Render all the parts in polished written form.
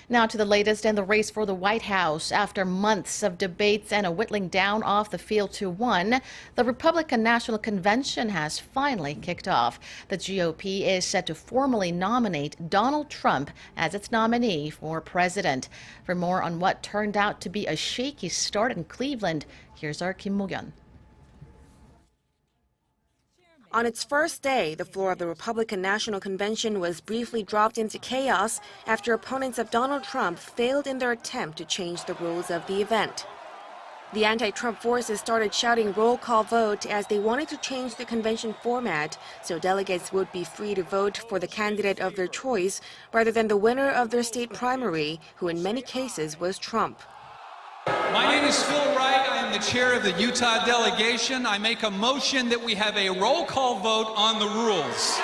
Now to the latest in the race for the White House. After months of debates and a whittling down off the field to one, the Republican National Convention has finally kicked off. The GOP is set to formally nominate Donald Trump as its nominee for president. For more on what turned out to be a shaky start in Cleveland, here's our Kim Mok-yeon. On its first day, the floor of the Republican National Convention was briefly dropped into chaos after opponents of Donald Trump failed in their attempt to change the rules of the event. The anti-Trump forces started shouting roll call vote as they wanted to change the convention format so delegates would be free to vote for the candidate of their choice rather than the winner of their state primary, who in many cases was Trump. My name is Phil Wright. I am the chair of the Utah delegation. I make a motion that we have a roll call vote on the rules.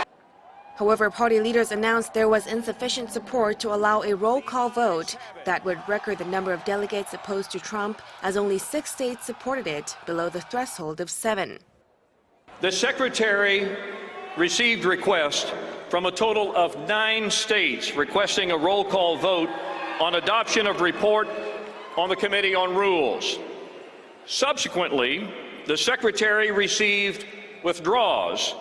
However, party leaders announced there was insufficient support to allow a roll call vote that would record the number of delegates opposed to Trump, as only 6 states supported it, below the threshold of 7. The Secretary received requests from a total of 9 states requesting a roll call vote on adoption of report on the Committee on Rules. Subsequently, the Secretary received withdrawals,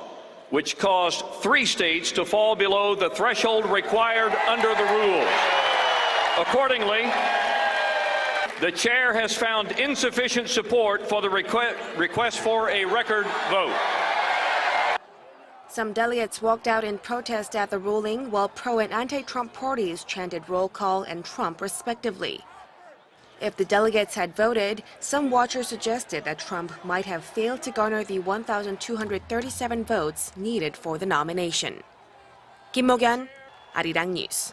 which caused 3 states to fall below the threshold required under the rules. Accordingly, the Chair has found insufficient support for the request for a record vote. Some delegates walked out in protest at the ruling, while pro- and anti-Trump parties chanted roll call and Trump respectively. If the delegates had voted, some watchers suggested that Trump might have failed to garner the 1,237 votes needed for the nomination. Kim Mok-yeon, Arirang News.